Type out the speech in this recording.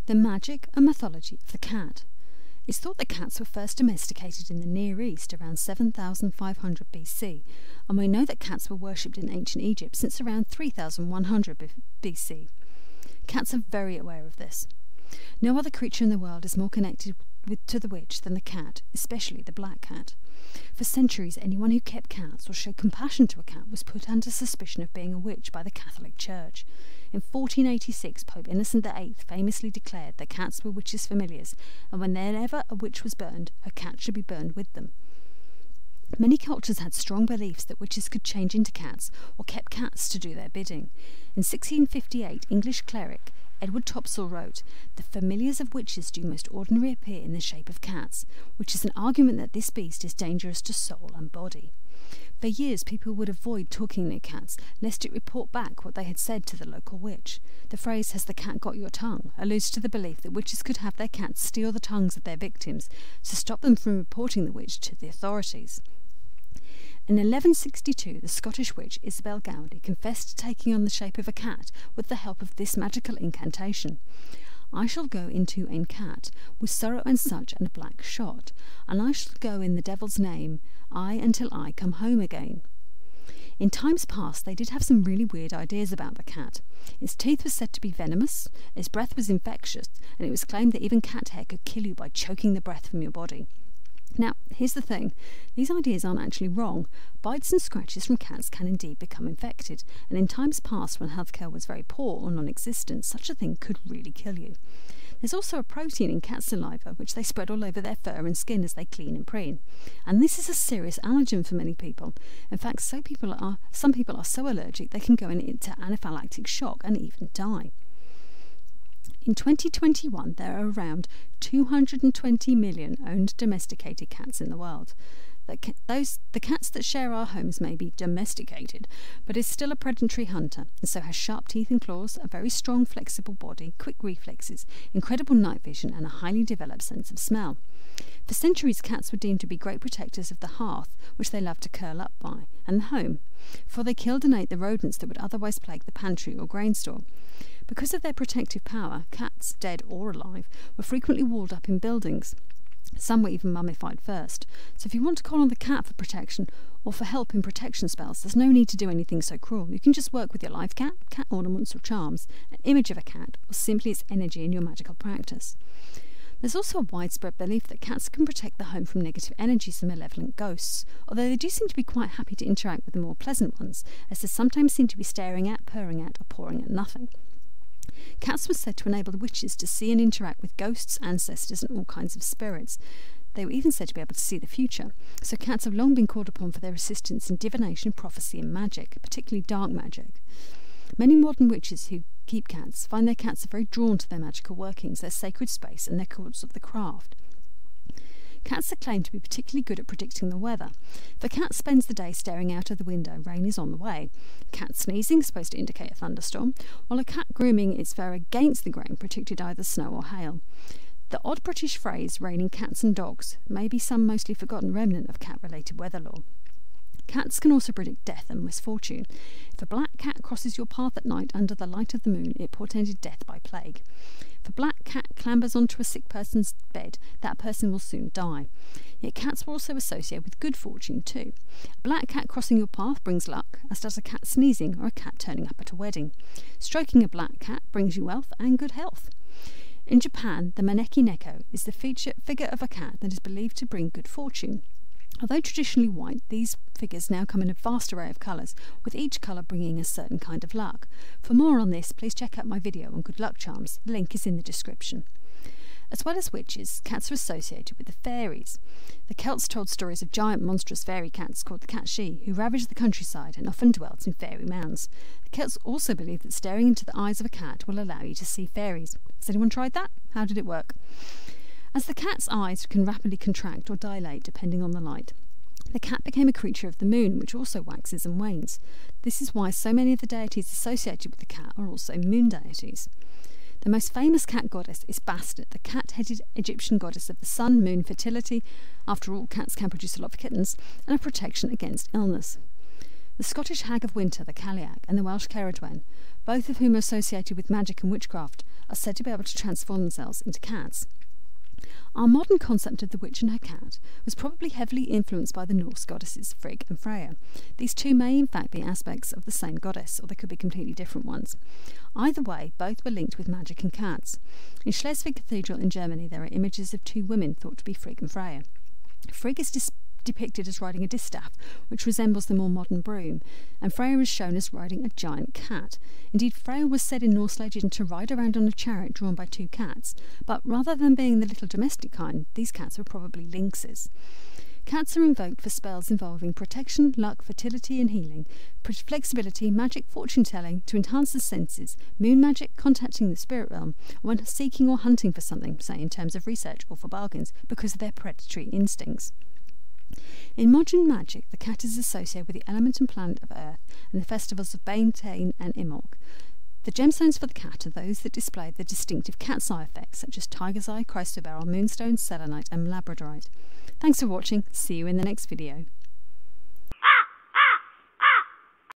The magic and mythology of the cat. It's thought that cats were first domesticated in the Near East around 7500 BC, and we know that cats were worshipped in ancient Egypt since around 3100 BC. Cats are very aware of this. No other creature in the world is more connected to the witch than the cat, especially the black cat. For centuries, anyone who kept cats or showed compassion to a cat was put under suspicion of being a witch by the Catholic Church. In 1486, Pope Innocent VIII famously declared that cats were witches' familiars, and whenever a witch was burned, her cat should be burned with them. Many cultures had strong beliefs that witches could change into cats or kept cats to do their bidding. In 1658, English cleric Edward Topsell wrote, "The familiars of witches do most ordinarily appear in the shape of cats, which is an argument that this beast is dangerous to soul and body." For years, people would avoid talking near cats, lest it report back what they had said to the local witch. The phrase, "Has the cat got your tongue?" alludes to the belief that witches could have their cats steal the tongues of their victims to stop them from reporting the witch to the authorities. In 1162, the Scottish witch Isabel Gowdy confessed to taking on the shape of a cat with the help of this magical incantation. "I shall go into ein cat, with sorrow and such and a black shot, and I shall go in the devil's name, I until I come home again." In times past, they did have some really weird ideas about the cat. Its teeth were said to be venomous, its breath was infectious, and it was claimed that even cat hair could kill you by choking the breath from your body. Now, here's the thing, these ideas aren't actually wrong. Bites and scratches from cats can indeed become infected, and in times past when healthcare was very poor or non-existent, such a thing could really kill you. There's also a protein in cat saliva which they spread all over their fur and skin as they clean and preen, and this is a serious allergen for many people. In fact, some people are so allergic they can go into anaphylactic shock and even die. In 2021, there are around 220 million owned domesticated cats in the world. The cats that share our homes may be domesticated, but is still a predatory hunter, and so has sharp teeth and claws, a very strong flexible body, quick reflexes, incredible night vision, and a highly developed sense of smell. For centuries, cats were deemed to be great protectors of the hearth, which they loved to curl up by, and the home, for they killed and ate the rodents that would otherwise plague the pantry or grain store. Because of their protective power, cats, dead or alive, were frequently walled up in buildings. Some were even mummified first. So if you want to call on the cat for protection or for help in protection spells, there's no need to do anything so cruel. You can just work with your live cat, cat ornaments or charms, an image of a cat, or simply its energy in your magical practice. There's also a widespread belief that cats can protect the home from negative energies and malevolent ghosts, although they do seem to be quite happy to interact with the more pleasant ones, as they sometimes seem to be staring at, purring at, or pawing at nothing. Cats were said to enable the witches to see and interact with ghosts, ancestors, and all kinds of spirits. They were even said to be able to see the future, so cats have long been called upon for their assistance in divination, prophecy, and magic, particularly dark magic. Many modern witches who keep cats find their cats are very drawn to their magical workings, their sacred space, and their courts of the craft. Cats are claimed to be particularly good at predicting the weather. If a cat spends the day staring out of the window, rain is on the way. A cat sneezing is supposed to indicate a thunderstorm, while a cat grooming its fur against the grain predicted either snow or hail. The odd British phrase, raining cats and dogs, may be some mostly forgotten remnant of cat-related weather lore. Cats can also predict death and misfortune. If a black cat crosses your path at night under the light of the moon, it portended death by plague. If a black cat clambers onto a sick person's bed, that person will soon die. Yet cats were also associated with good fortune too. A black cat crossing your path brings luck, as does a cat sneezing or a cat turning up at a wedding. Stroking a black cat brings you wealth and good health. In Japan, the maneki neko is the figure of a cat that is believed to bring good fortune. Although traditionally white, these figures now come in a vast array of colours, with each colour bringing a certain kind of luck. For more on this, please check out my video on good luck charms. The link is in the description. As well as witches, cats are associated with the fairies. The Celts told stories of giant monstrous fairy cats called the cat-she, who ravaged the countryside and often dwelt in fairy mounds. The Celts also believed that staring into the eyes of a cat will allow you to see fairies. Has anyone tried that? How did it work? As the cat's eyes can rapidly contract or dilate depending on the light, the cat became a creature of the moon, which also waxes and wanes. This is why so many of the deities associated with the cat are also moon deities. The most famous cat goddess is Bastet, the cat-headed Egyptian goddess of the sun, moon, fertility, after all cats can produce a lot of kittens, and of protection against illness. The Scottish hag of winter, the Cailleach, and the Welsh Cerridwen, both of whom are associated with magic and witchcraft, are said to be able to transform themselves into cats. Our modern concept of the witch and her cat was probably heavily influenced by the Norse goddesses Frigg and Freya. These two may in fact be aspects of the same goddess, or they could be completely different ones. Either way, both were linked with magic and cats. In Schleswig Cathedral in Germany there are images of two women thought to be Frigg and Freya. Frigg is depicted as riding a distaff, which resembles the more modern broom, and Freya is shown as riding a giant cat. Indeed, Freya was said in Norse legend to ride around on a chariot drawn by two cats, but rather than being the little domestic kind, these cats were probably lynxes. Cats are invoked for spells involving protection, luck, fertility and healing, flexibility, magic, fortune-telling, to enhance the senses, moon magic, contacting the spirit realm, or when seeking or hunting for something, say in terms of research or for bargains, because of their predatory instincts. In modern magic, the cat is associated with the element and planet of Earth and the festivals of Beltane and Imbolc. The gemstones for the cat are those that display the distinctive cat's eye effects, such as tiger's eye, chrysoberyl, moonstone, selenite and labradorite. Thanks for watching. See you in the next video.